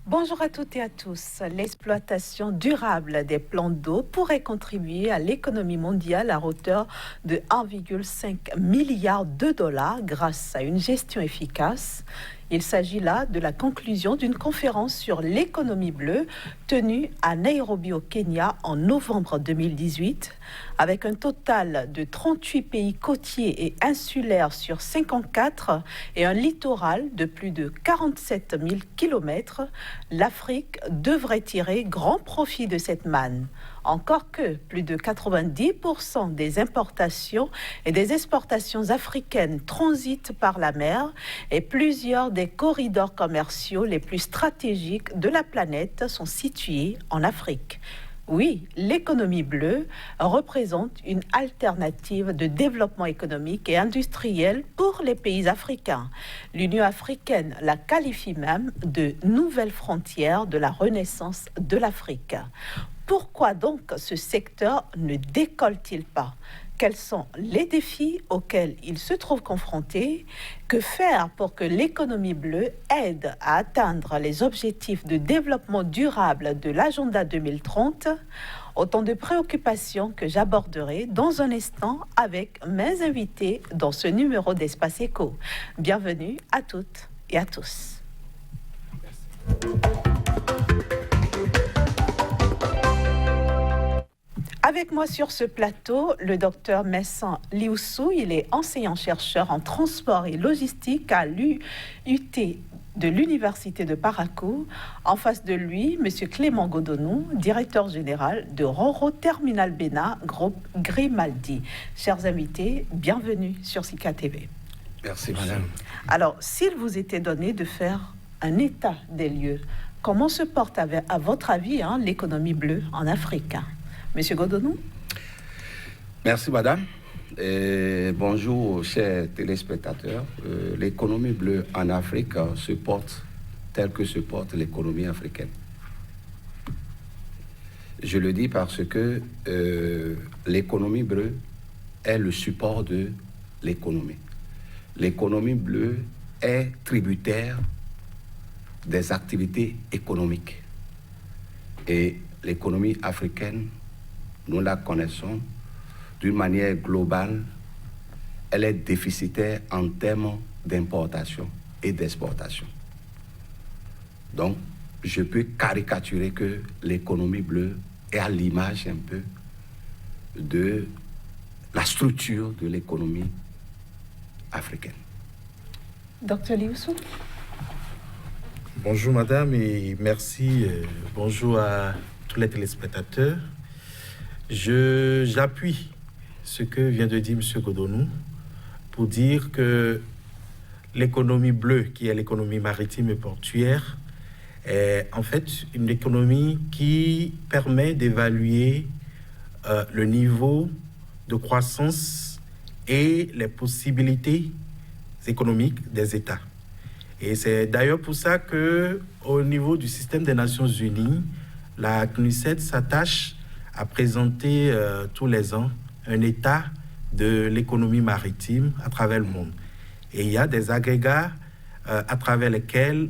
Bonjour à toutes et à tous. L'exploitation durable des plans d'eau pourrait contribuer à l'économie mondiale à hauteur de 1,5 milliard de dollars grâce à une gestion efficace. Il s'agit là de la conclusion d'une conférence sur l'économie bleue tenue à Nairobi au Kenya en novembre 2018, avec un total de 38 pays côtiers et insulaires sur 54 et un littoral de plus de 47 000 kilomètres. L'Afrique devrait tirer grand profit de cette manne. Encore que plus de 90% des importations et des exportations africaines transitent par la mer et plusieurs des corridors commerciaux les plus stratégiques de la planète sont situés en Afrique. Oui, l'économie bleue représente une alternative de développement économique et industriel pour les pays africains. L'Union africaine la qualifie même de nouvelle frontière de la renaissance de l'Afrique. Pourquoi donc ce secteur ne décolle-t-il pas ? Quels sont les défis auxquels il se trouve confronté? Que faire pour que l'économie bleue aide à atteindre les objectifs de développement durable de l'agenda 2030? Autant de préoccupations que j'aborderai dans un instant avec mes invités dans ce numéro d'Espace Éco. Bienvenue à toutes et à tous. Avec moi sur ce plateau, le docteur Messan Lioussou. Il est enseignant-chercheur en transport et logistique à l'UT de l'Université de Parakou. En face de lui, M. Clément Godonou, directeur général de Roro Terminal Bénin, groupe Grimaldi. Chers invités, bienvenue sur Sika TV. Merci, madame. Alors, s'il vous était donné de faire un état des lieux, comment se porte, à votre avis, l'économie bleue en Afrique ? Monsieur Godonou. Merci, madame. Et bonjour, chers téléspectateurs. L'économie bleue en Afrique se porte telle que se porte l'économie africaine. Je le dis parce que l'économie bleue est le support de l'économie. L'économie bleue est tributaire des activités économiques. Et l'économie africaine, nous la connaissons d'une manière globale, elle est déficitaire en termes d'importation et d'exportation. Donc, je peux caricaturer que l'économie bleue est à l'image un peu de la structure de l'économie africaine. Docteur Lioussou. Bonjour madame et merci. Bonjour à tous les téléspectateurs. J'appuie ce que vient de dire M. Godonou pour dire que l'économie bleue, qui est l'économie maritime et portuaire, est en fait une économie qui permet d'évaluer le niveau de croissance et les possibilités économiques des États. Et c'est d'ailleurs pour ça qu'au niveau du système des Nations Unies, la CNUSED s'attache à présenter tous les ans un état de l'économie maritime à travers le monde. Et il y a des agrégats à travers lesquels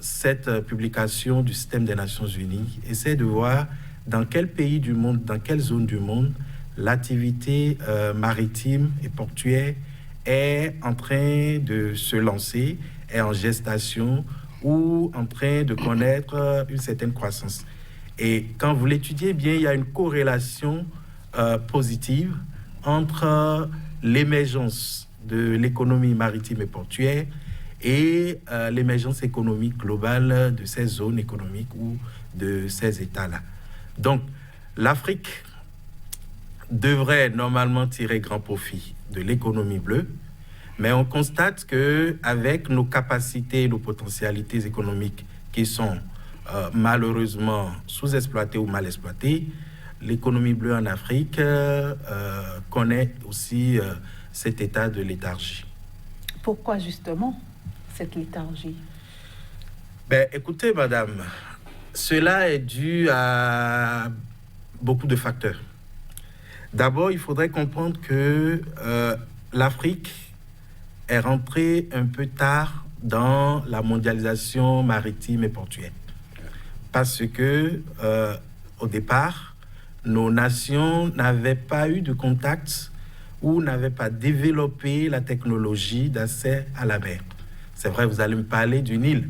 cette publication du système des Nations Unies essaie de voir dans quel pays du monde, dans quelle zone du monde, l'activité maritime et portuaire est en train de se lancer, est en gestation ou en train de connaître une certaine croissance. Et quand vous l'étudiez bien, il y a une corrélation positive entre l'émergence de l'économie maritime et portuaire et l'émergence économique globale de ces zones économiques ou de ces États-là. Donc, l'Afrique devrait normalement tirer grand profit de l'économie bleue, mais on constate qu'avec nos capacités, nos potentialités économiques qui sont malheureusement sous-exploitées ou mal exploitées, l'économie bleue en Afrique connaît aussi cet état de léthargie. Pourquoi justement cette léthargie? Écoutez, madame, cela est dû à beaucoup de facteurs. D'abord, il faudrait comprendre que l'Afrique est rentrée un peu tard dans la mondialisation maritime et portuaire. Parce que, au départ, nos nations n'avaient pas eu de contact ou n'avaient pas développé la technologie d'accès à la mer. C'est vrai, vous allez me parler du Nil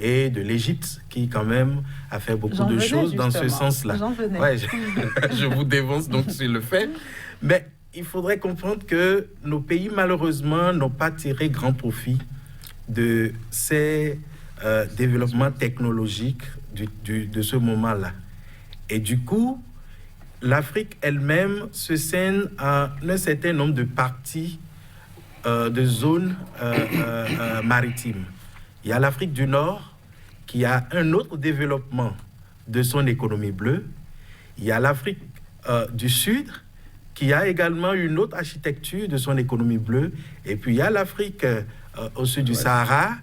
et de l'Égypte, qui quand même a fait beaucoup de choses dans ce sens-là. Ouais, je vous dévance donc sur le fait. Mais il faudrait comprendre que nos pays, malheureusement, n'ont pas tiré grand profit de ces développements technologiques de ce moment-là. Et du coup, l'Afrique elle-même se scène en un certain nombre de parties de zones maritimes. Il y a l'Afrique du Nord qui a un autre développement de son économie bleue. Il y a l'Afrique du Sud qui a également une autre architecture de son économie bleue. Et puis il y a l'Afrique au sud du Sahara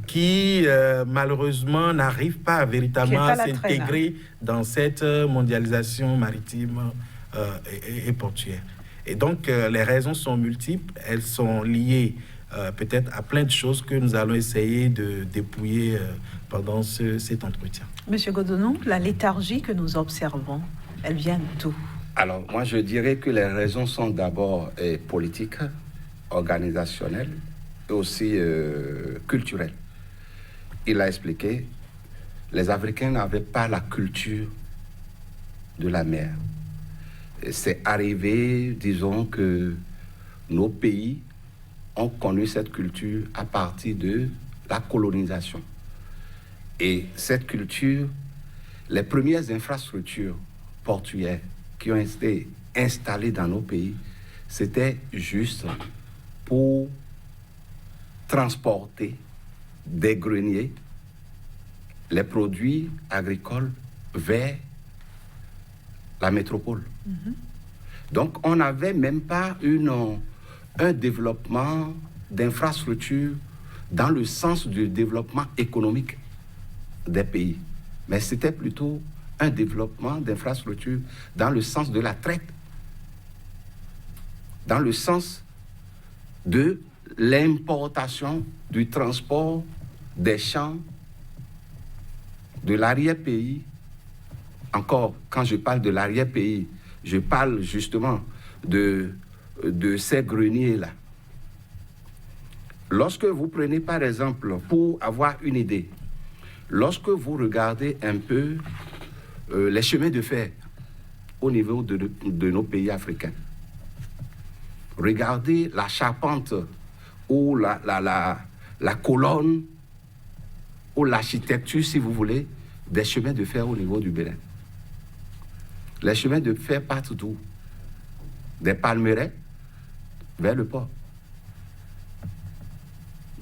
qui malheureusement n'arrive pas véritablement à s'intégrer dans cette mondialisation maritime et portuaire. Et donc les raisons sont multiples, elles sont liées peut-être à plein de choses que nous allons essayer de dépouiller pendant cet entretien. Monsieur Godonou, la léthargie que nous observons, elle vient d'où? Alors, moi, je dirais que les raisons sont d'abord politiques, organisationnelles et aussi culturelles. Il a expliqué, les Africains n'avaient pas la culture de la mer. Et c'est arrivé, disons, que nos pays ont connu cette culture à partir de la colonisation. Et cette culture, les premières infrastructures portuaires qui ont été installées dans nos pays, c'était juste pour transporter des greniers, les produits agricoles vers la métropole. Donc, on n'avait même pas un développement d'infrastructures dans le sens du développement économique des pays. Mais c'était plutôt un développement d'infrastructures dans le sens de la traite, dans le sens de l'importation, du transport des champs, de l'arrière-pays. Encore, quand je parle de l'arrière-pays, je parle justement de ces greniers-là. Lorsque vous prenez par exemple, pour avoir une idée, lorsque vous regardez un peu les chemins de fer au niveau de nos pays africains, regardez la charpente ou la colonne ou l'architecture, si vous voulez, des chemins de fer au niveau du Bénin. Les chemins de fer partent d'où? Des palmeraies vers le port.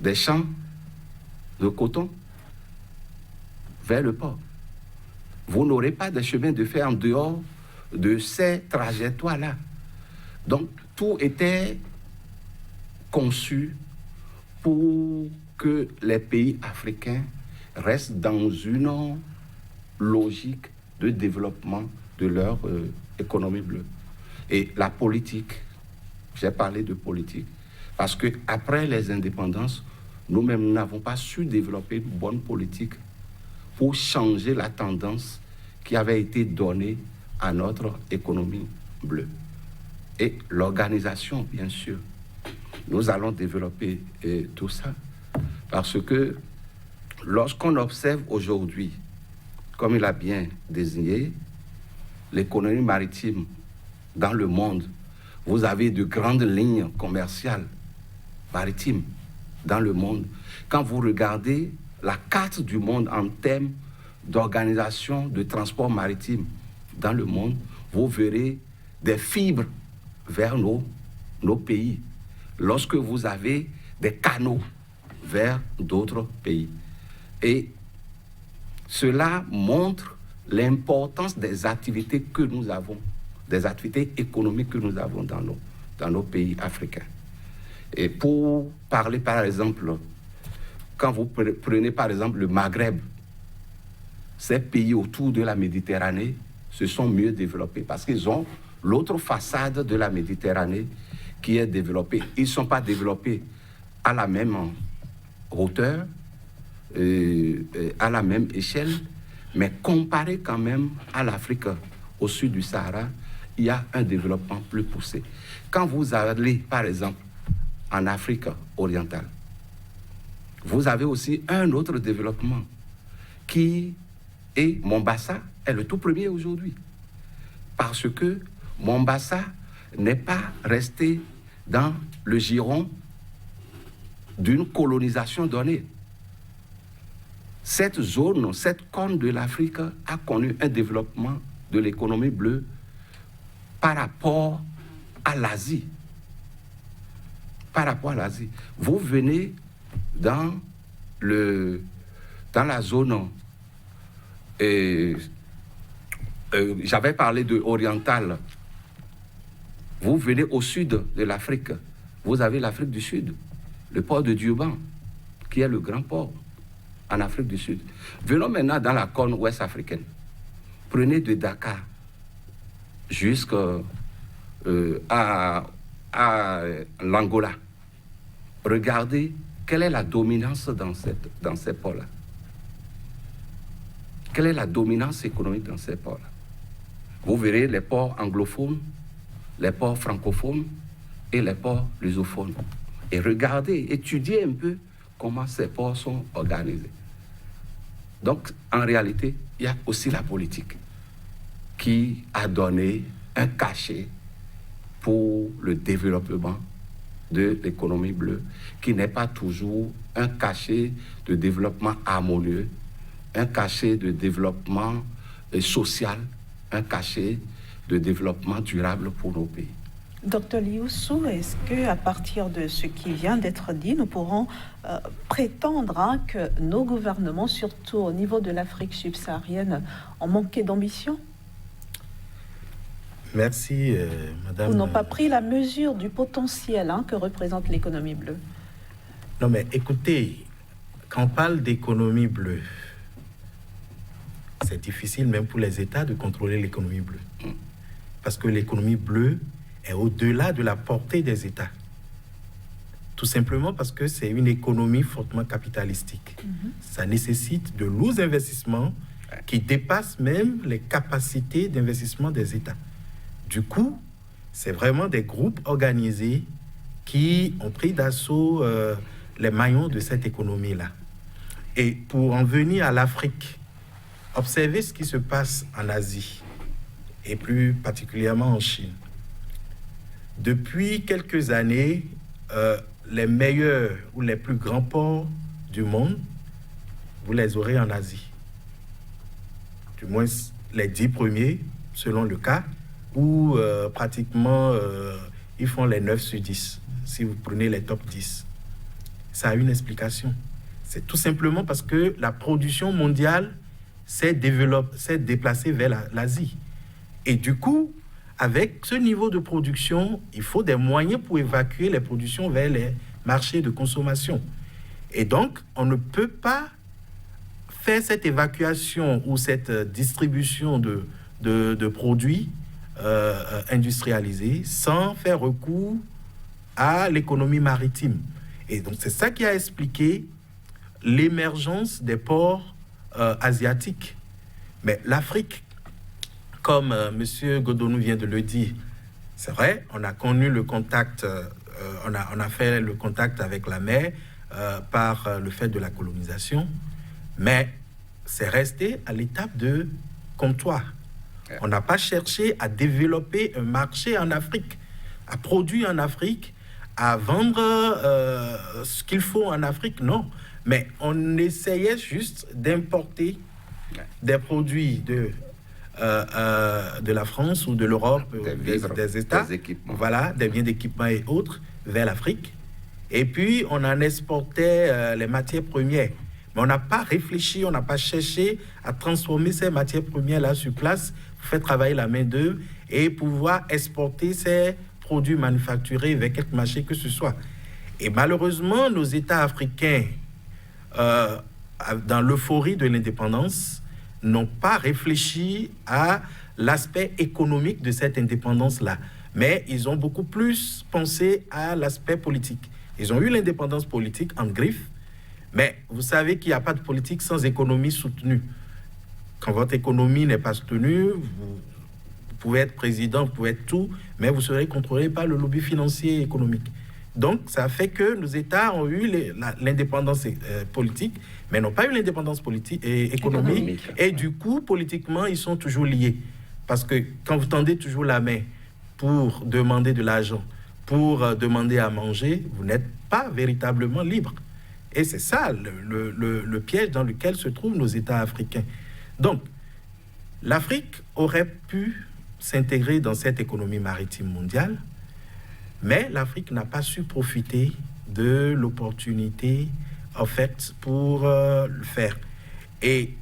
Des champs de coton vers le port. Vous n'aurez pas de chemin de fer en dehors de ces trajectoires-là. Donc, tout était conçu pour que les pays africains restent dans une logique de développement de leur économie bleue. Et la politique, j'ai parlé de politique, parce qu'après les indépendances, nous-mêmes n'avons pas su développer une bonne politique pour changer la tendance qui avait été donnée à notre économie bleue. Et l'organisation, bien sûr. Nous allons développer tout ça, parce que lorsqu'on observe aujourd'hui, comme il a bien désigné, l'économie maritime dans le monde, vous avez de grandes lignes commerciales maritimes dans le monde. Quand vous regardez la carte du monde en termes d'organisation de transport maritime dans le monde, vous verrez des fibres vers nos pays, lorsque vous avez des canaux vers d'autres pays. Et cela montre l'importance des activités que nous avons, des activités économiques que nous avons dans nos pays africains. Et pour parler, par exemple, quand vous prenez par exemple le Maghreb, ces pays autour de la Méditerranée se sont mieux développés parce qu'ils ont l'autre façade de la Méditerranée qui est développée. Ils ne sont pas développés à la même hauteur, à la même échelle, mais comparé quand même à l'Afrique au sud du Sahara, il y a un développement plus poussé. Quand vous allez, par exemple, en Afrique orientale, vous avez aussi un autre développement qui est Mombasa, est le tout premier aujourd'hui. Parce que Mombasa n'est pas resté dans le giron d'une colonisation donnée. Cette zone, cette corne de l'Afrique a connu un développement de l'économie bleue par rapport à l'Asie. Par rapport à l'Asie. Vous venez dans la zone, j'avais parlé de orientale. Vous venez au sud de l'Afrique. Vous avez l'Afrique du Sud, le port de Durban, qui est le grand port en Afrique du Sud. Venons maintenant dans la corne ouest africaine. Prenez de Dakar jusqu'à l'Angola. Regardez quelle est la dominance dans ces ports-là. Quelle est la dominance économique dans ces ports-là? Vous verrez les ports anglophones, les ports francophones et les ports lusophones. Et regardez, étudiez un peu comment ces ports sont organisés. Donc, en réalité, il y a aussi la politique qui a donné un cachet pour le développement de l'économie bleue, qui n'est pas toujours un cachet de développement harmonieux, un cachet de développement social, un cachet de développement durable pour nos pays. Docteur Lioussou, est-ce qu'à partir de ce qui vient d'être dit, nous pourrons prétendre que nos gouvernements, surtout au niveau de l'Afrique subsaharienne, ont manqué d'ambition? Merci, madame. Ou n'ont pas pris la mesure du potentiel que représente l'économie bleue? Non, mais écoutez, quand on parle d'économie bleue, c'est difficile même pour les États de contrôler l'économie bleue. Parce que l'économie bleue est au-delà de la portée des États. Tout simplement parce que c'est une économie fortement capitalistique. Ça nécessite de lourds investissements qui dépassent même les capacités d'investissement des États. Du coup, c'est vraiment des groupes organisés qui ont pris d'assaut les maillons de cette économie-là. Et pour en venir à l'Afrique, observez ce qui se passe en Asie, et plus particulièrement en Chine. Depuis quelques années, les meilleurs ou les plus grands ports du monde, vous les aurez en Asie. Du moins, les 10 premiers, selon le cas, où pratiquement, ils font les 9 sur 10, si vous prenez les top 10. Ça a une explication. C'est tout simplement parce que la production mondiale s'est déplacée vers l'Asie. Et du coup, avec ce niveau de production, il faut des moyens pour évacuer les productions vers les marchés de consommation. Et donc, on ne peut pas faire cette évacuation ou cette distribution de produits industrialisés sans faire recours à l'économie maritime. Et donc, c'est ça qui a expliqué l'émergence des ports asiatiques. Mais l'Afrique, comme M. Godonou vient de le dire, c'est vrai, on a connu le contact, on a fait le contact avec la mer par le fait de la colonisation, mais c'est resté à l'étape de comptoir. On n'a pas cherché à développer un marché en Afrique, à produire en Afrique, à vendre ce qu'il faut en Afrique, non. Mais on essayait juste d'importer des produits de la France ou de l'Europe, des États, voilà, des biens d'équipement et autres, vers l'Afrique. Et puis, on en exportait les matières premières. Mais on n'a pas réfléchi, on n'a pas cherché à transformer ces matières premières-là sur place pour faire travailler la main-d'œuvre et pouvoir exporter ces produits manufacturés vers quelque marché que ce soit. Et malheureusement, nos États africains, dans l'euphorie de l'indépendance, n'ont pas réfléchi à l'aspect économique de cette indépendance-là. Mais ils ont beaucoup plus pensé à l'aspect politique. Ils ont eu l'indépendance politique en griffe, Mais vous savez qu'il n'y a pas de politique sans économie soutenue. Quand votre économie n'est pas soutenue, vous pouvez être président, vous pouvez être tout, mais vous serez contrôlé par le lobby financier et économique. Donc, ça fait que nos États ont eu l'indépendance politique, mais n'ont pas eu l'indépendance politique et économique. Et du coup, politiquement, ils sont toujours liés. Parce que quand vous tendez toujours la main pour demander de l'argent, pour demander à manger, vous n'êtes pas véritablement libre. Et c'est ça le piège dans lequel se trouvent nos États africains. Donc, l'Afrique aurait pu s'intégrer dans cette économie maritime mondiale, mais l'Afrique n'a pas su profiter de l'opportunité offerte pour le faire. Et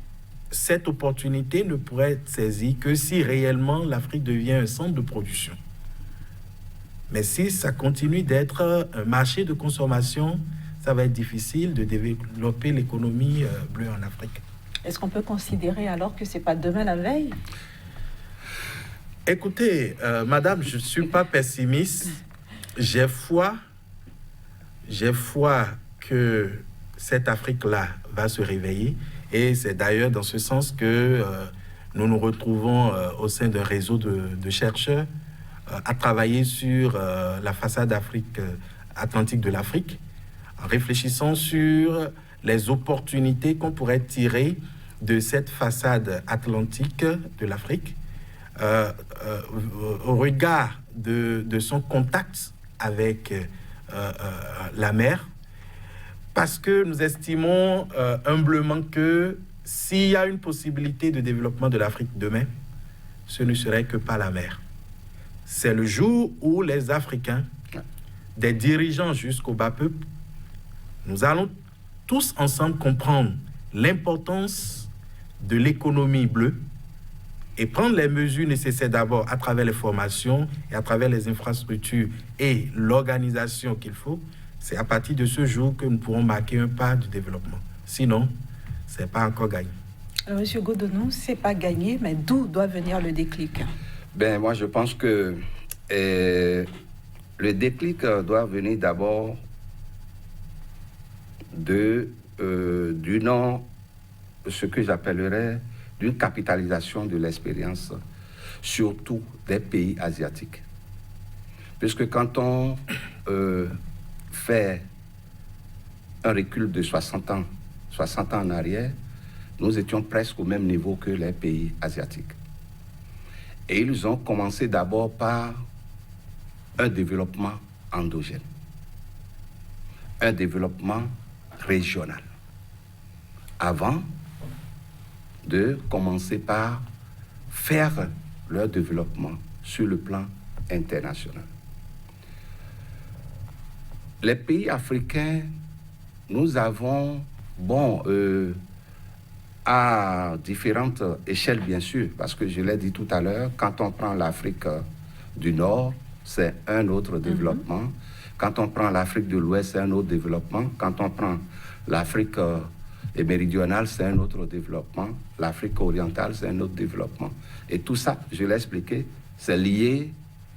cette opportunité ne pourrait être saisie que si réellement l'Afrique devient un centre de production. Mais si ça continue d'être un marché de consommation, ça va être difficile de développer l'économie bleue en Afrique. Est-ce qu'on peut considérer alors que c'est pas demain la veille? Écoutez, madame, je ne suis pas pessimiste. J'ai foi que cette Afrique-là va se réveiller. Et c'est d'ailleurs dans ce sens que nous nous retrouvons au sein d'un réseau de chercheurs à travailler sur la façade atlantique de l'Afrique, en réfléchissant sur les opportunités qu'on pourrait tirer de cette façade atlantique de l'Afrique au regard de son contact avec la mer, parce que nous estimons humblement que s'il y a une possibilité de développement de l'Afrique demain, ce ne serait que par la mer. C'est le jour où les Africains, des dirigeants jusqu'au bas peuple, nous allons tous ensemble comprendre l'importance de l'économie bleue et prendre les mesures nécessaires d'abord à travers les formations et à travers les infrastructures et l'organisation qu'il faut. C'est à partir de ce jour que nous pourrons marquer un pas de développement. Sinon, ce n'est pas encore gagné. Alors, Monsieur Godonou, ce n'est pas gagné, mais d'où doit venir le déclic? Ben, moi, je pense que le déclic doit venir d'abord du nom, ce que j'appellerais d'une capitalisation de l'expérience, surtout des pays asiatiques. Puisque quand on fait un recul de 60 ans en arrière, nous étions presque au même niveau que les pays asiatiques. Et ils ont commencé d'abord par un développement endogène, un développement régional, avant de commencer par faire leur développement sur le plan international. Les pays africains, nous avons, à différentes échelles, bien sûr, parce que je l'ai dit tout à l'heure, quand on prend l'Afrique du Nord, c'est un autre développement. Quand on prend l'Afrique de l'Ouest, c'est un autre développement. Quand on prend l'Afrique méridionale, c'est un autre développement. L'Afrique orientale, c'est un autre développement. Et tout ça, je l'ai expliqué, c'est lié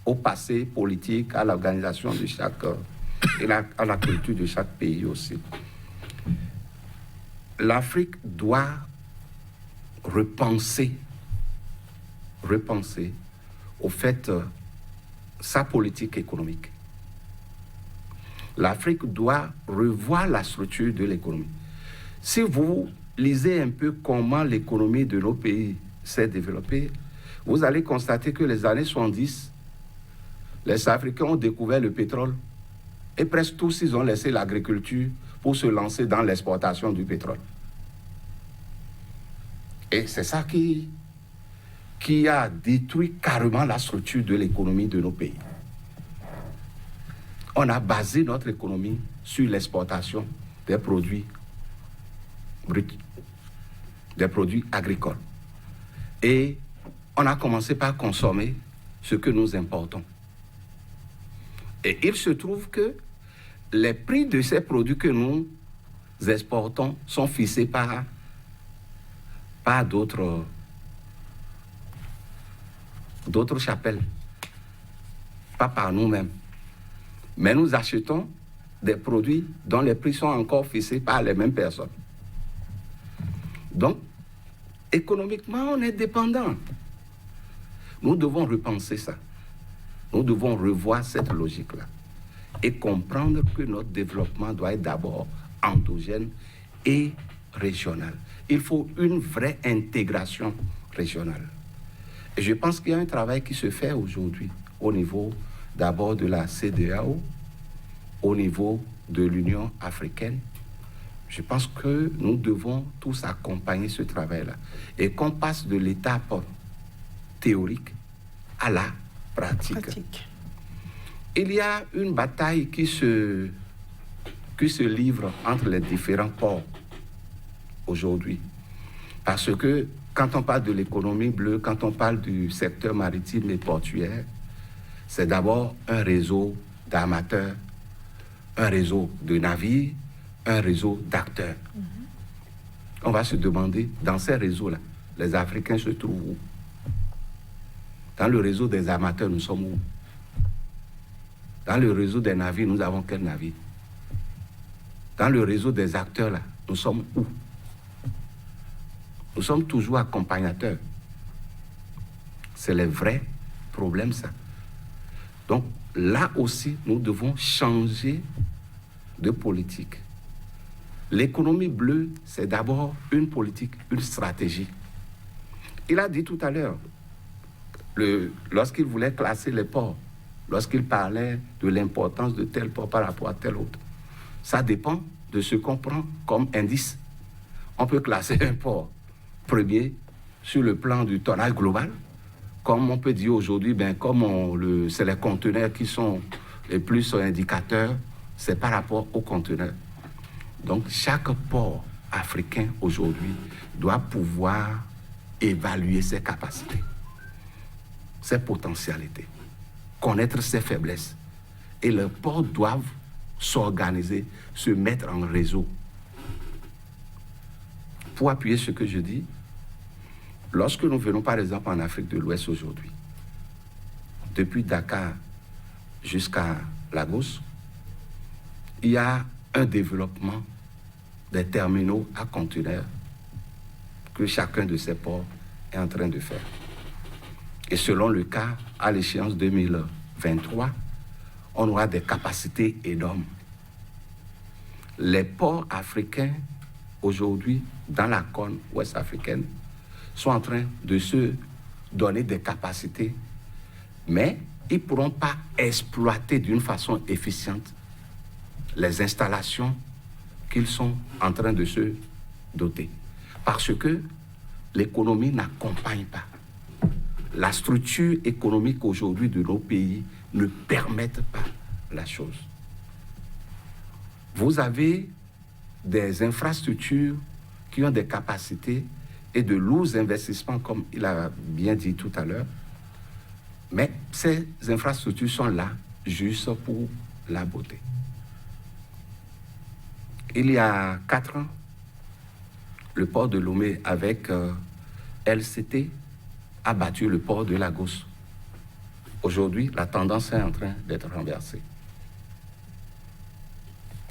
au passé politique, à l'organisation de chaque... et à la culture de chaque pays aussi. L'Afrique doit repenser au fait sa politique économique. L'Afrique doit revoir la structure de l'économie. Si vous lisez un peu comment l'économie de nos pays s'est développée, vous allez constater que les années 70, les Africains ont découvert le pétrole et presque tous, ils ont laissé l'agriculture pour se lancer dans l'exportation du pétrole. Et c'est ça qui a détruit carrément la structure de l'économie de nos pays. On a basé notre économie sur l'exportation des produits bruts, des produits agricoles. Et on a commencé par consommer ce que nous importons. Et il se trouve que les prix de ces produits que nous exportons sont fixés par d'autres chapelles, pas par nous-mêmes. Mais nous achetons des produits dont les prix sont encore fixés par les mêmes personnes. Donc, économiquement, on est dépendant. Nous devons repenser ça. Nous devons revoir cette logique-là et comprendre que notre développement doit être d'abord endogène et régional. Il faut une vraie intégration régionale. Et je pense qu'il y a un travail qui se fait aujourd'hui au niveau d'abord de la CEDEAO, au niveau de l'Union africaine. Je pense que nous devons tous accompagner ce travail-là et qu'on passe de l'étape théorique à la pratique. Il y a une bataille qui se livre entre les différents ports aujourd'hui. Parce que quand on parle de l'économie bleue, quand on parle du secteur maritime et portuaire, c'est d'abord un réseau d'armateurs, un réseau de navires, un réseau d'acteurs. On va se demander, dans ces réseaux-là, les Africains se trouvent où? Dans le réseau des armateurs, nous sommes où? Dans le réseau des navires, nous avons quel navire? Dans le réseau des acteurs, là, nous sommes où? Nous sommes toujours accompagnateurs. C'est le vrai problème, ça. Donc, là aussi, nous devons changer de politique. L'économie bleue, c'est d'abord une politique, une stratégie. Il a dit tout à l'heure, lorsqu'il voulait classer les ports, lorsqu'il parlait de l'importance de tel port par rapport à tel autre, ça dépend de ce qu'on prend comme indice. On peut classer un port premier sur le plan du tonnage global, comme on peut dire aujourd'hui, c'est les conteneurs qui sont les plus indicateurs, c'est par rapport aux conteneurs. Donc, chaque port africain aujourd'hui doit pouvoir évaluer ses capacités, ses potentialités, connaître ses faiblesses. Et les ports doivent s'organiser, se mettre en réseau. Pour appuyer ce que je dis, lorsque nous venons par exemple en Afrique de l'Ouest aujourd'hui, depuis Dakar jusqu'à Lagos, il y a un développement des terminaux à conteneurs que chacun de ces ports est en train de faire. Et selon le cas, à l'échéance 2023, on aura des capacités énormes. Les ports africains, aujourd'hui, dans la cône ouest africaine, sont en train de se donner des capacités, mais ils ne pourront pas exploiter d'une façon efficiente les installations qu'ils sont en train de se doter. Parce que l'économie n'accompagne pas. La structure économique aujourd'hui de nos pays ne permet pas la chose. Vous avez des infrastructures qui ont des capacités et de lourds investissements, comme il a bien dit tout à l'heure, mais ces infrastructures sont là juste pour la beauté. Il y a 4 ans, le port de Lomé avec LCT a battu le port de Lagos. Aujourd'hui, la tendance est en train d'être renversée.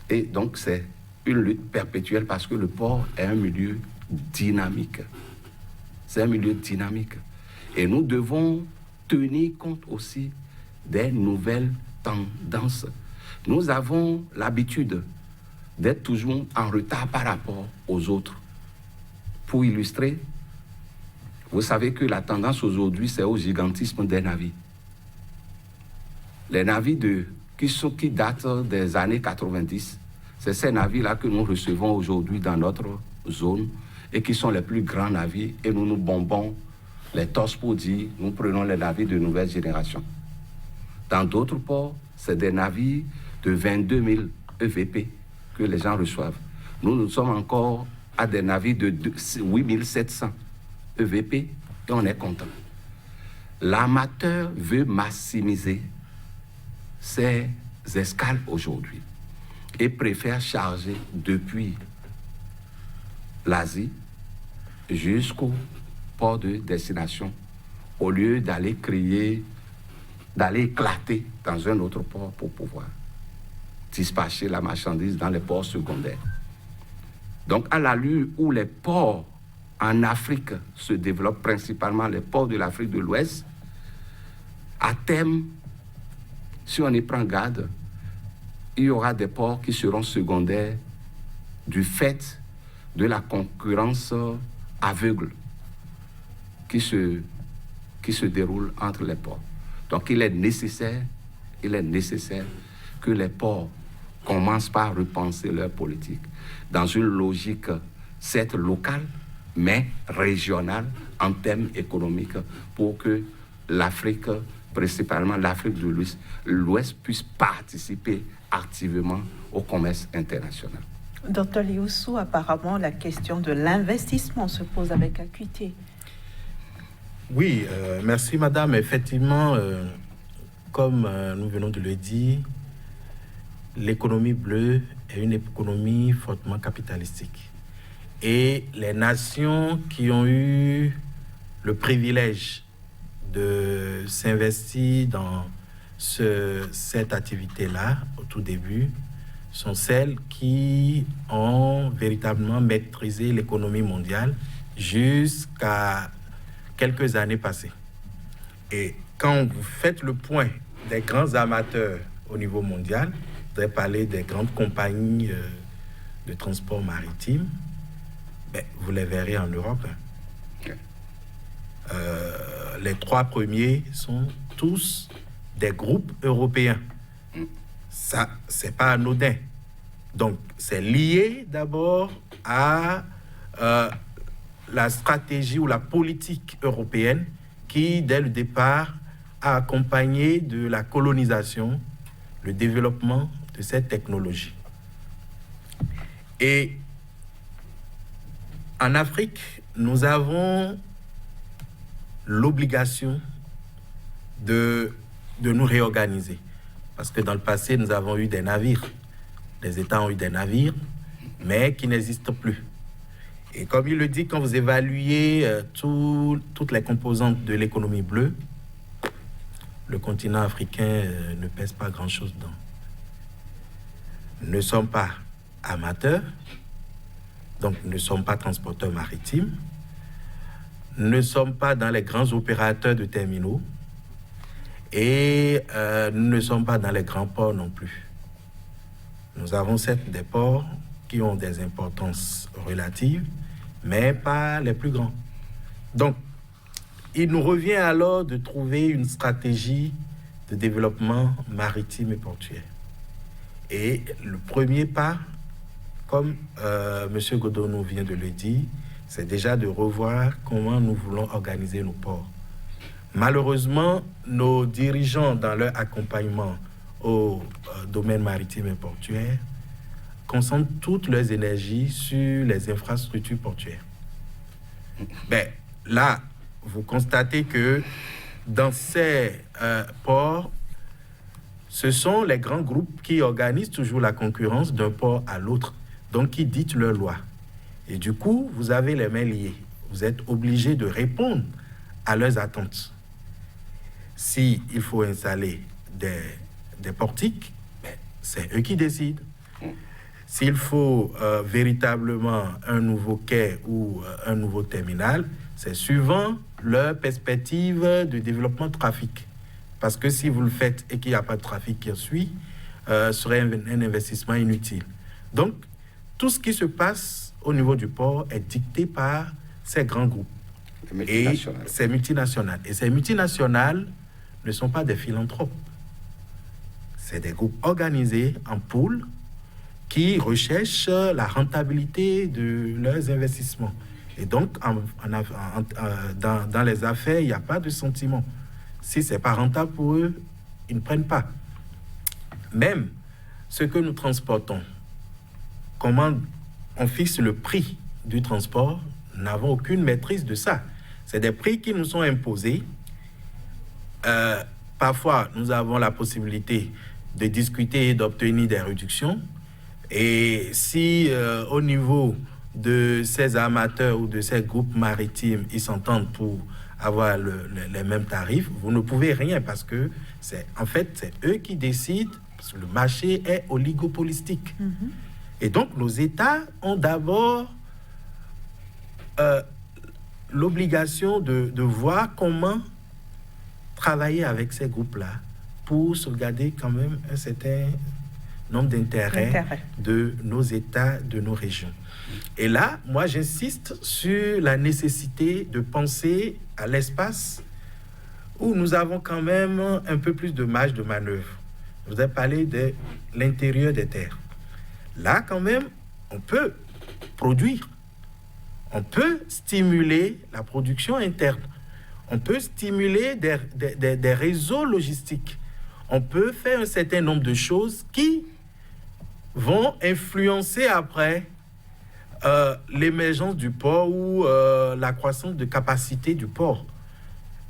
Et donc, c'est une lutte perpétuelle parce que le port est un milieu dynamique. C'est un milieu dynamique. Et nous devons tenir compte aussi des nouvelles tendances. Nous avons l'habitude d'être toujours en retard par rapport aux autres. Pour illustrer, vous savez que la tendance aujourd'hui, c'est au gigantisme des navires. Les navires qui datent des années 90, c'est ces navires-là que nous recevons aujourd'hui dans notre zone et qui sont les plus grands navires et nous nous bombons les torses pour dire nous prenons les navires de nouvelle génération. Dans d'autres ports, c'est des navires de 22 000 EVP que les gens reçoivent. Nous sommes encore à des navires de 8 700 EVP et on est content. L'armateur veut maximiser ses escales aujourd'hui et préfère charger depuis l'Asie jusqu'au port de destination au lieu d'aller éclater dans un autre port pour pouvoir. dispatcher la marchandise dans les ports secondaires. Donc, à l'allure où les ports en Afrique se développent, principalement les ports de l'Afrique de l'Ouest, à terme, si on y prend garde, il y aura des ports qui seront secondaires du fait de la concurrence aveugle qui se déroule entre les ports. Donc, il est nécessaire que les ports commencent par repenser leur politique dans une logique, certes locale, mais régionale en termes économiques, pour que l'Afrique, principalement l'Afrique de l'Ouest, puisse participer activement au commerce international. Dr Lioussou, apparemment, la question de l'investissement se pose avec acuité. Oui, merci madame. Effectivement, comme nous venons de le dire, l'économie bleue est une économie fortement capitalistique. Et les nations qui ont eu le privilège de s'investir dans cette activité-là, au tout début, sont celles qui ont véritablement maîtrisé l'économie mondiale jusqu'à quelques années passées. Et quand vous faites le point des grands amateurs au niveau mondial, je voudrais parler des grandes compagnies de transport maritime, vous les verrez en Europe. Okay. Les 3 premiers sont tous des groupes européens. Ça, c'est pas anodin. Donc, c'est lié d'abord à la stratégie ou la politique européenne qui, dès le départ, a accompagné de la colonisation, le développement de cette technologie. Et en Afrique, nous avons l'obligation de nous réorganiser. Parce que dans le passé, nous avons eu des navires. Les États ont eu des navires, mais qui n'existent plus. Et comme il le dit, quand vous évaluez toutes les composantes de l'économie bleue, le continent africain ne pèse pas grand-chose dedans. Nous ne sommes pas amateurs, donc nous ne sommes pas transporteurs maritimes, nous ne sommes pas dans les grands opérateurs de terminaux, et nous ne sommes pas dans les grands ports non plus. Nous avons certes des ports qui ont des importances relatives, mais pas les plus grands. Donc, il nous revient alors de trouver une stratégie de développement maritime et portuaire. Et le premier pas, comme M. Godonou vient de le dire, c'est déjà de revoir comment nous voulons organiser nos ports. Malheureusement, nos dirigeants, dans leur accompagnement au domaine maritime et portuaire, concentrent toutes leurs énergies sur les infrastructures portuaires. Là, vous constatez que dans ces ports, ce sont les grands groupes qui organisent toujours la concurrence d'un port à l'autre, donc qui dictent leurs lois. Et du coup, vous avez les mains liées. Vous êtes obligés de répondre à leurs attentes. S'il faut installer des portiques, c'est eux qui décident. S'il faut véritablement un nouveau quai ou un nouveau terminal, c'est suivant leur perspective de développement de trafic. Parce que si vous le faites et qu'il n'y a pas de trafic qui suit, ce serait un investissement inutile. Donc, tout ce qui se passe au niveau du port est dicté par ces grands groupes. Et ces multinationales. Et ces multinationales ne sont pas des philanthropes. C'est des groupes organisés en pool qui recherchent la rentabilité de leurs investissements. Et donc, dans les affaires, il n'y a pas de sentiment. Si ce n'est pas rentable pour eux, ils ne prennent pas. Même ce que nous transportons, comment on fixe le prix du transport, nous n'avons aucune maîtrise de ça. C'est des prix qui nous sont imposés. Parfois, nous avons la possibilité de discuter et d'obtenir des réductions. Et si au niveau de ces amateurs ou de ces groupes maritimes, ils s'entendent pour avoir les mêmes tarifs, vous ne pouvez rien parce que c'est eux qui décident Parce que le marché est oligopolistique. Et donc, nos États ont d'abord l'obligation de voir comment travailler avec ces groupes-là pour sauvegarder quand même un certain nombre d'intérêts de nos États, de nos régions. Et là, moi, j'insiste sur la nécessité de penser à l'espace où nous avons quand même un peu plus de marge de manœuvre. Je vous ai parlé de l'intérieur des terres. Là, quand même, on peut produire. On peut stimuler la production interne. On peut stimuler des réseaux logistiques. On peut faire un certain nombre de choses qui vont influencer après l'émergence du port ou la croissance de capacité du port.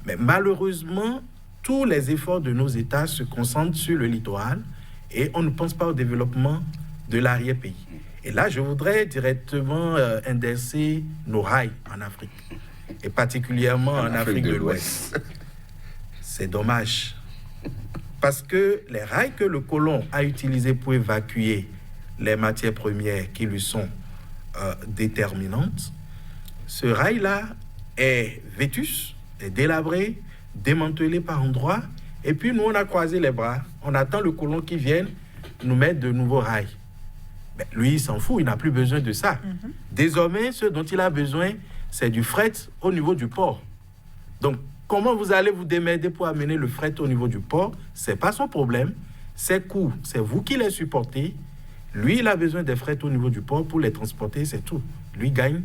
Mais malheureusement, tous les efforts de nos États se concentrent sur le littoral et on ne pense pas au développement de l'arrière-pays. Et là, je voudrais directement inverser nos rails en Afrique, et particulièrement en Afrique de l'Ouest. C'est dommage. Parce que les rails que le colon a utilisés pour évacuer les matières premières qui lui sont déterminantes, ce rail-là est vétus, est délabré, démantelé par endroits, et puis nous, on a croisé les bras, on attend le colon qui vienne nous mettre de nouveaux rails. Mais lui, il s'en fout, il n'a plus besoin de ça. Désormais, ce dont il a besoin, c'est du fret au niveau du port. Donc, comment vous allez vous démerder pour amener le fret au niveau du port? Ce n'est pas son problème. Ces coûts, c'est vous qui les supportez. Lui, il a besoin des fret au niveau du port pour les transporter, c'est tout. Lui gagne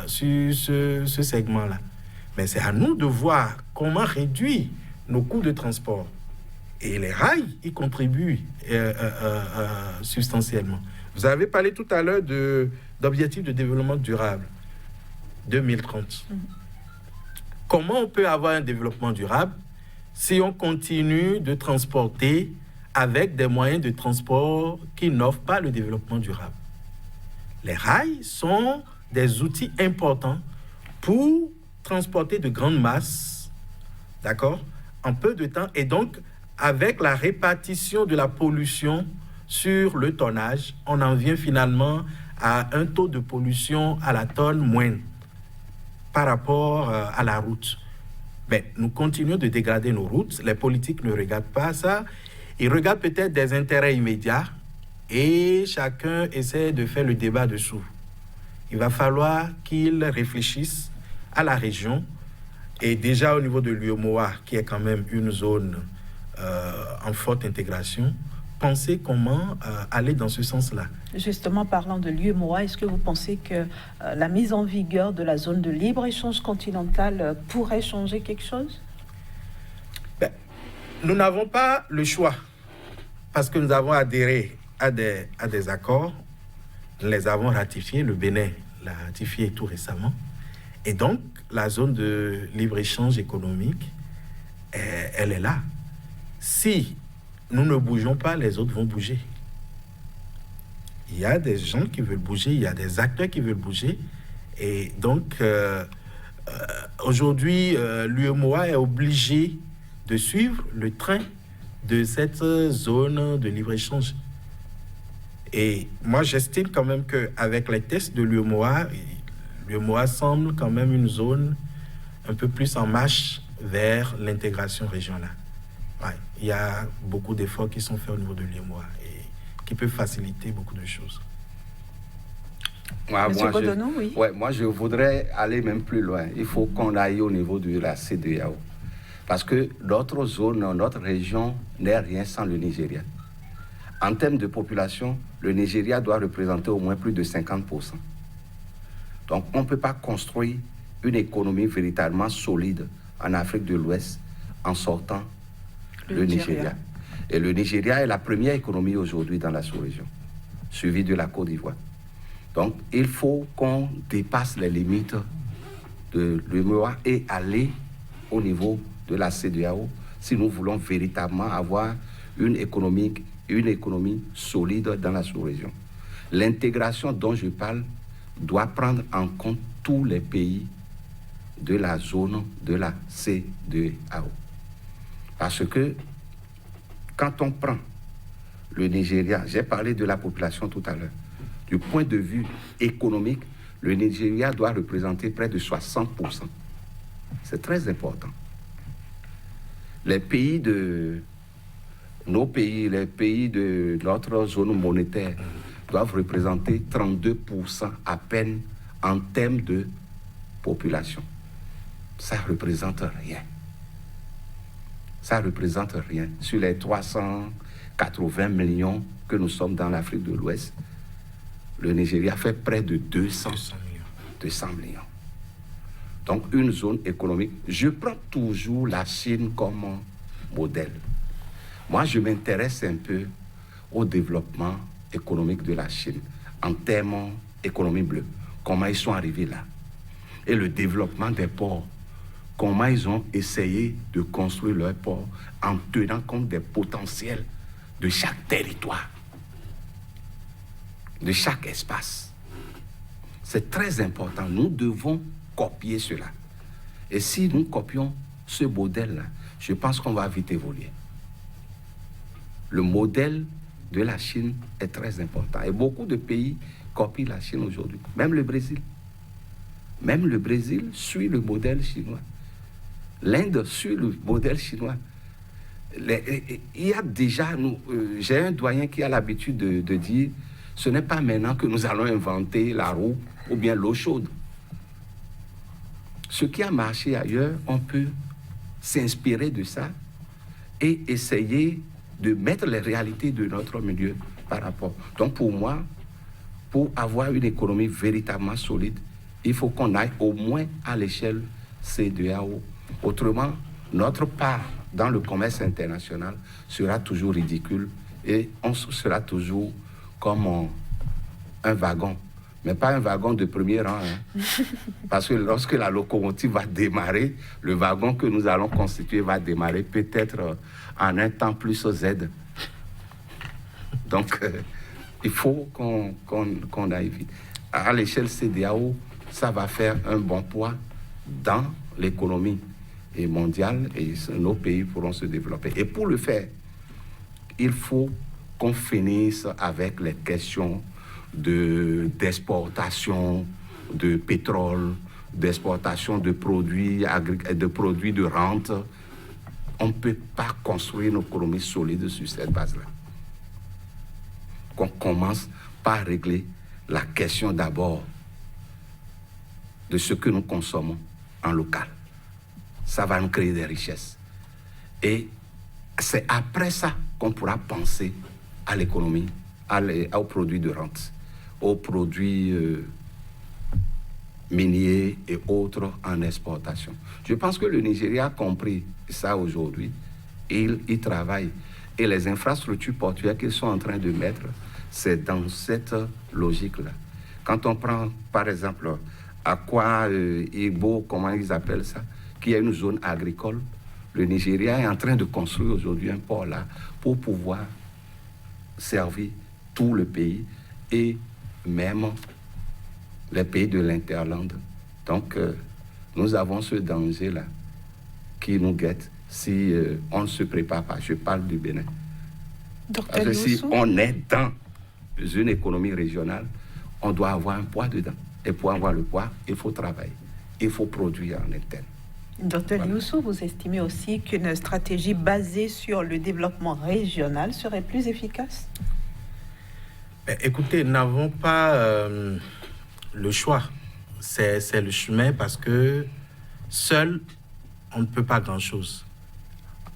sur ce segment-là. Mais c'est à nous de voir comment réduire nos coûts de transport. Et les rails y contribuent substantiellement. Vous avez parlé tout à l'heure d'objectifs de développement durable 2030. Comment on peut avoir un développement durable si on continue de transporter avec des moyens de transport qui n'offrent pas le développement durable? Les rails sont des outils importants pour transporter de grandes masses, d'accord, en peu de temps, et donc avec la répartition de la pollution sur le tonnage, on en vient finalement à un taux de pollution à la tonne moindre par rapport à la route. Mais nous continuons de dégrader nos routes. Les politiques ne regardent pas ça. Ils regardent peut-être des intérêts immédiats et chacun essaie de faire le débat dessous. Il va falloir qu'ils réfléchissent à la région et déjà au niveau de l'UEMOA, qui est quand même une zone en forte intégration, penser comment aller dans ce sens-là. Justement, parlant de l'UEMOA, est-ce que vous pensez que la mise en vigueur de la zone de libre-échange continentale pourrait changer quelque chose? Nous n'avons pas le choix, parce que nous avons adhéré à des accords, nous les avons ratifiés, le Bénin l'a ratifié tout récemment, et donc la zone de libre-échange économique, elle est là. Si nous ne bougeons pas, les autres vont bouger. Il y a des gens qui veulent bouger, il y a des acteurs qui veulent bouger. Et donc, aujourd'hui, l'UEMOA est obligé de suivre le train de cette zone de libre-échange. Et moi, j'estime quand même qu'avec les tests de l'UEMOA semble quand même une zone un peu plus en marche vers l'intégration régionale. Ouais, il y a beaucoup d'efforts qui sont faits au niveau de l'UEMOA et qui peuvent faciliter beaucoup de choses. Monsieur Cotonou, oui. Moi, je voudrais aller même plus loin. Il faut qu'on aille au niveau de la CEDEAO. Parce que notre zone, notre région n'est rien sans le Nigeria. En termes de population, le Nigeria doit représenter au moins plus de 50%. Donc, on ne peut pas construire une économie véritablement solide en Afrique de l'Ouest en sortant le Nigeria. Et le Nigeria est la première économie aujourd'hui dans la sous-région, suivie de la Côte d'Ivoire. Donc, il faut qu'on dépasse les limites de l'UEMOA et aller au niveau de la CEDEAO si nous voulons véritablement avoir une économie solide dans la sous-région. L'intégration dont je parle doit prendre en compte tous les pays de la zone de la CEDEAO. Parce que quand on prend le Nigeria, j'ai parlé de la population tout à l'heure, du point de vue économique, le Nigeria doit représenter près de 60%. C'est très important. Les pays de notre zone monétaire doivent représenter 32% à peine en termes de population. Ça ne représente rien. Ça ne représente rien. Sur les 380 millions que nous sommes dans l'Afrique de l'Ouest, le Nigeria fait près de 200 millions. Donc, une zone économique. Je prends toujours la Chine comme modèle. Moi, je m'intéresse un peu au développement économique de la Chine en termes d'économie bleue. Comment ils sont arrivés là. Et le développement des ports. Comment ils ont essayé de construire leurs ports en tenant compte des potentiels de chaque territoire, de chaque espace. C'est très important. Nous devons copier cela. Et si nous copions ce modèle-là, je pense qu'on va vite évoluer. Le modèle de la Chine est très important. Et beaucoup de pays copient la Chine aujourd'hui. Même le Brésil. Même le Brésil suit le modèle chinois. L'Inde suit le modèle chinois. Il y a déjà, j'ai un doyen qui a l'habitude de dire, ce n'est pas maintenant que nous allons inventer la roue ou bien l'eau chaude. Ce qui a marché ailleurs, on peut s'inspirer de ça et essayer de mettre les réalités de notre milieu par rapport. Donc pour moi, pour avoir une économie véritablement solide, il faut qu'on aille au moins à l'échelle CEDEAO. Autrement, notre part dans le commerce international sera toujours ridicule et on sera toujours comme un wagon. Mais pas un wagon de premier rang. Parce que lorsque la locomotive va démarrer, le wagon que nous allons constituer va démarrer peut-être en un temps plus Z. Donc, il faut qu'on aille vite. À l'échelle CEDEAO, ça va faire un bon poids dans l'économie mondiale et nos pays pourront se développer. Et pour le faire, il faut qu'on finisse avec les questions d'exportation de pétrole, d'exportation de produits de rente. On ne peut pas construire une économie solide sur cette base-là. Qu'on commence par régler la question d'abord de ce que nous consommons en local. Ça va nous créer des richesses. Et c'est après ça qu'on pourra penser à l'économie, aux produits de rente, aux produits miniers et autres en exportation. Je pense que le Nigeria a compris ça aujourd'hui. Il travaille. Et les infrastructures portuaires qu'ils sont en train de mettre, c'est dans cette logique-là. Quand on prend, par exemple, Akwa Igbo, comment ils appellent ça, qui est une zone agricole, le Nigeria est en train de construire aujourd'hui un port là pour pouvoir servir tout le pays et même les pays de l'interland. Donc, nous avons ce danger-là qui nous guette si on ne se prépare pas. Je parle du Bénin. Parce que si on est dans une économie régionale, on doit avoir un poids dedans. Et pour avoir le poids, il faut travailler. Il faut produire en interne. Docteur Youssou, vous estimez aussi qu'une stratégie basée sur le développement régional serait plus efficace? Écoutez, nous n'avons pas le choix. C'est le chemin parce que seul, on ne peut pas grand-chose.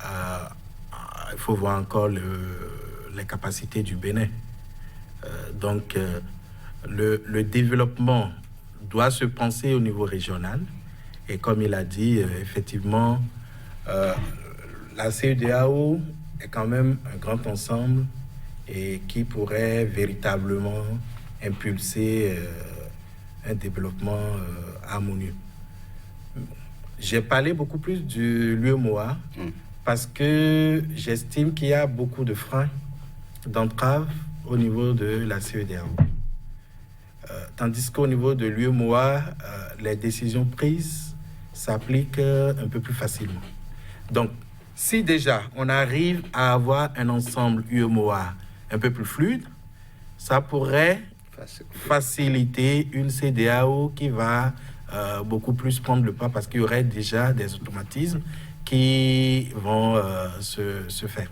Il faut voir encore les capacités du Bénin. Donc, le développement doit se penser au niveau régional. Et comme il a dit, effectivement, la CEDEAO est quand même un grand ensemble et qui pourrait véritablement impulser un développement harmonieux. J'ai parlé beaucoup plus du l'UEMOA parce que j'estime qu'il y a beaucoup de freins, d'entraves au niveau de la CEDEAO. Tandis qu'au niveau de l'UEMOA, les décisions prises s'appliquent un peu plus facilement. Donc, si déjà on arrive à avoir un ensemble UEMOA un peu plus fluide, ça pourrait faciliter une CEDEAO qui va beaucoup plus prendre le pas parce qu'il y aurait déjà des automatismes qui vont se faire.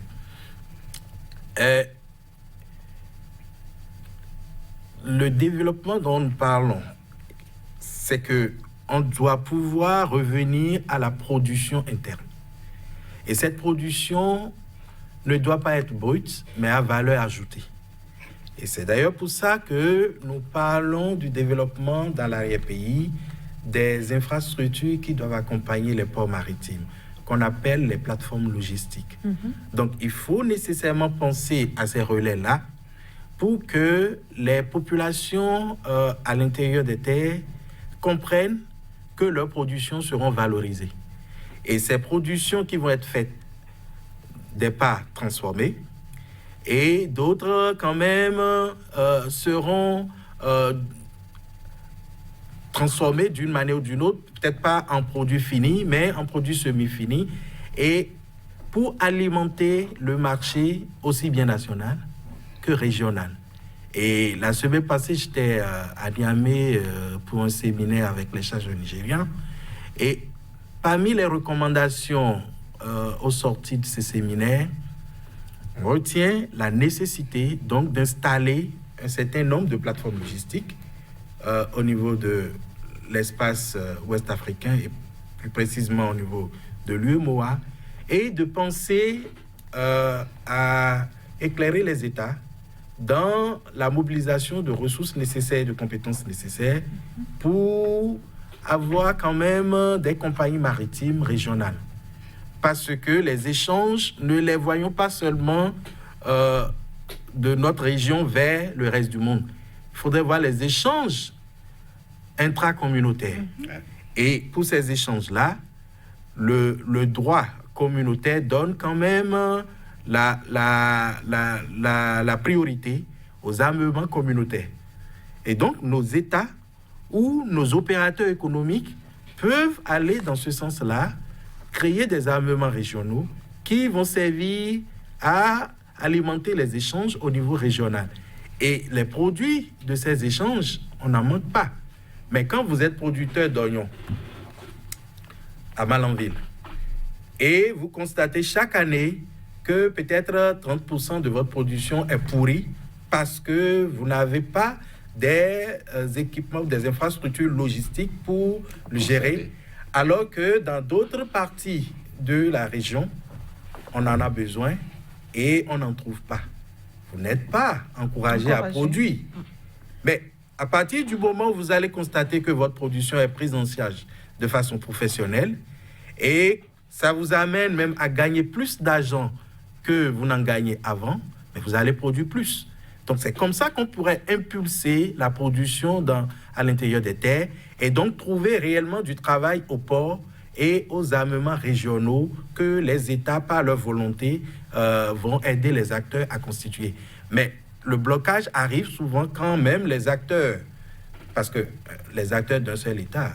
Le développement dont nous parlons, c'est qu'on doit pouvoir revenir à la production interne. Et cette production ne doit pas être brute, mais à valeur ajoutée. Et c'est d'ailleurs pour ça que nous parlons du développement dans l'arrière-pays, des infrastructures qui doivent accompagner les ports maritimes, qu'on appelle les plateformes logistiques. Donc, il faut nécessairement penser à ces relais-là pour que les populations à l'intérieur des terres comprennent que leurs productions seront valorisées. Et ces productions qui vont être faites, des parts transformées, et d'autres quand même seront transformées d'une manière ou d'une autre, peut-être pas en produits finis, mais en produits semi-finis, et pour alimenter le marché aussi bien national que régional. Et la semaine passée, j'étais à Niamey pour un séminaire avec les chercheurs nigériens, et parmi les recommandations aux sorties de ces séminaires, on retient la nécessité donc d'installer un certain nombre de plateformes logistiques au niveau de l'espace ouest africain et plus précisément au niveau de l'UEMOA et de penser à éclairer les États dans la mobilisation de ressources nécessaires et de compétences nécessaires pour avoir quand même des compagnies maritimes régionales. Parce que les échanges, ne les voyons pas seulement de notre région vers le reste du monde. Il faudrait voir les échanges intracommunautaires. Et pour ces échanges-là, le droit communautaire donne quand même la priorité aux armements communautaires. Et donc, nos États ou nos opérateurs économiques peuvent aller dans ce sens-là, créer des armements régionaux qui vont servir à alimenter les échanges au niveau régional. Et les produits de ces échanges, on n'en manque pas. Mais quand vous êtes producteur d'oignons à Malanville et vous constatez chaque année que peut-être 30% de votre production est pourrie parce que vous n'avez pas des équipements ou des infrastructures logistiques pour le gérer, alors que dans d'autres parties de la région, on en a besoin et on n'en trouve pas. Vous n'êtes pas encouragé à produire. Mais à partir du moment où vous allez constater que votre production est prise en charge de façon professionnelle et ça vous amène même à gagner plus d'argent que vous n'en gagnez avant, mais vous allez produire plus. Donc, c'est comme ça qu'on pourrait impulser la production à l'intérieur des terres et donc trouver réellement du travail au port et aux armements régionaux que les États, par leur volonté, vont aider les acteurs à constituer. Mais le blocage arrive souvent quand même les acteurs, parce que les acteurs d'un seul État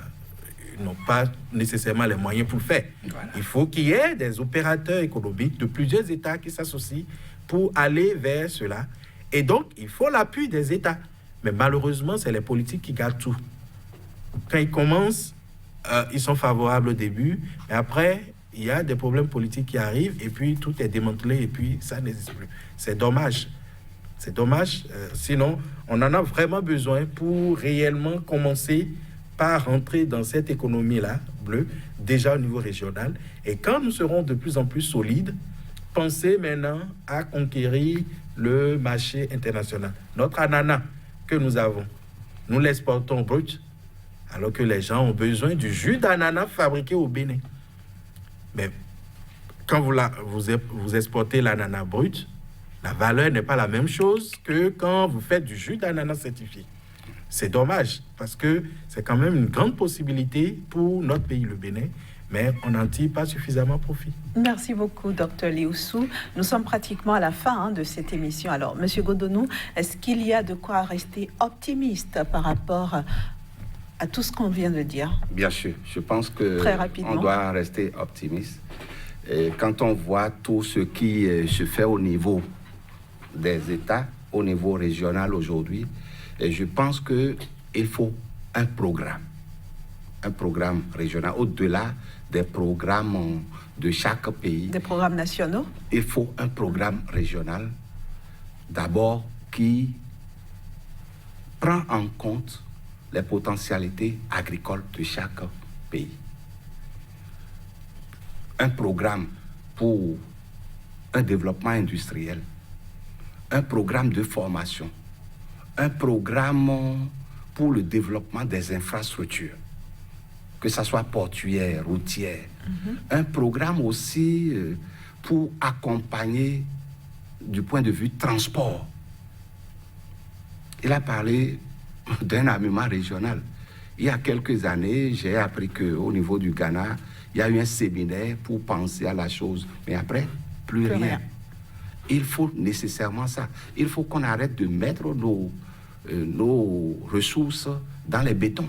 n'ont pas nécessairement les moyens pour le faire. Voilà. Il faut qu'il y ait des opérateurs économiques de plusieurs États qui s'associent pour aller vers cela. Et donc, il faut l'appui des États. Mais malheureusement, c'est les politiques qui gardent tout. Quand ils commencent, ils sont favorables au début, mais après, il y a des problèmes politiques qui arrivent, et puis tout est démantelé, et puis ça n'existe plus. C'est dommage. C'est dommage. Sinon, on en a vraiment besoin pour réellement commencer par rentrer dans cette économie-là, bleue, déjà au niveau régional. Et quand nous serons de plus en plus solides, penser maintenant à conquérir le marché international. Notre ananas que nous avons, nous l'exportons brut, alors que les gens ont besoin du jus d'ananas fabriqué au Bénin. Mais quand vous exportez l'ananas brut, la valeur n'est pas la même chose que quand vous faites du jus d'ananas certifié. C'est dommage, parce que c'est quand même une grande possibilité pour notre pays, le Bénin, mais on n'en tire pas suffisamment profit. Merci beaucoup, Dr Lioussou. Nous sommes pratiquement à la fin de cette émission. Alors, Monsieur Godonou, est-ce qu'il y a de quoi rester optimiste par rapport à tout ce qu'on vient de dire? Bien sûr, je pense qu'on doit rester optimiste. Et quand on voit tout ce qui se fait au niveau des États au niveau régional aujourd'hui. Et je pense qu'il faut un programme régional, au-delà des programmes de chaque pays. Des programmes nationaux? Il faut un programme régional, d'abord, qui prend en compte les potentialités agricoles de chaque pays. Un programme pour un développement industriel, un programme de formation, un programme pour le développement des infrastructures, que ce soit portuaire, routière, un programme aussi pour accompagner du point de vue transport. Il a parlé d'un armement régional. Il y a quelques années, j'ai appris qu'au niveau du Ghana, il y a eu un séminaire pour penser à la chose. Mais après, plus rien. Il faut nécessairement ça. Il faut qu'on arrête de mettre nos ressources dans les bétons.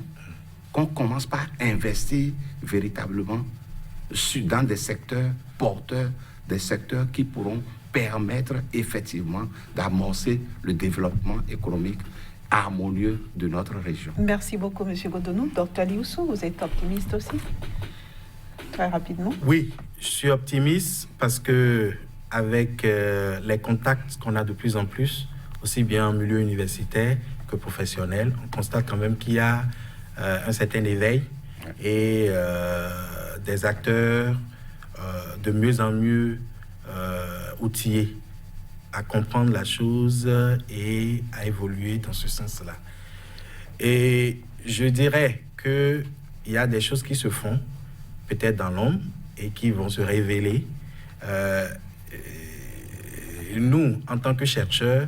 Qu'on commence par investir véritablement dans des secteurs porteurs, des secteurs qui pourront permettre effectivement d'amorcer le développement économique harmonieux de notre région. Merci beaucoup, M. Godonou. Dr Lioussou, vous êtes optimiste aussi? Très rapidement. Oui, je suis optimiste parce que avec les contacts qu'on a de plus en plus, aussi bien en milieu universitaire que professionnel, on constate quand même qu'il y a un certain éveil et des acteurs de mieux en mieux outillés à comprendre la chose et à évoluer dans ce sens-là. Et je dirais qu'il y a des choses qui se font, peut-être dans l'ombre, et qui vont se révéler. Nous, en tant que chercheurs,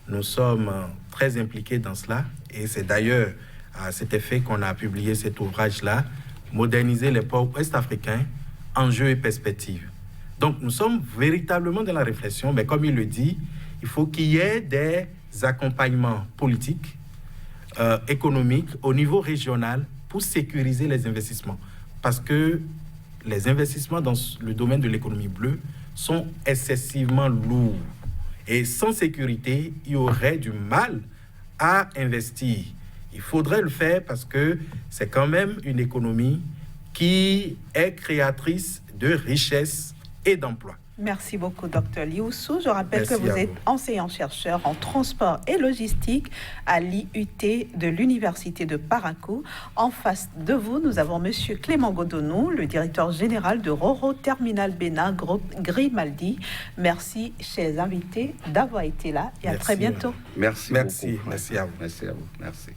nous sommes très impliqués dans cela, et c'est d'ailleurs à cet effet qu'on a publié cet ouvrage-là, « Moderniser les ports ouest-africains, enjeux et perspectives ». Donc, nous sommes véritablement dans la réflexion, mais comme il le dit, il faut qu'il y ait des accompagnements politiques, économiques, au niveau régional, pour sécuriser les investissements. Parce que les investissements dans le domaine de l'économie bleue sont excessivement lourds. Et sans sécurité, il y aurait du mal à investir. Il faudrait le faire parce que c'est quand même une économie qui est créatrice de richesses et d'emplois. Merci beaucoup, Dr Lioussou. Je rappelle Merci que vous êtes enseignant-chercheur en transport et logistique à l'IUT de l'Université de Parakou. En face de vous, nous avons M. Clément Godonou, le directeur général de Roro Terminal Bénin, groupe Grimaldi. Merci, chers invités, d'avoir été là et à très bientôt. Merci Merci. beaucoup. Merci à vous. Merci à vous. Merci.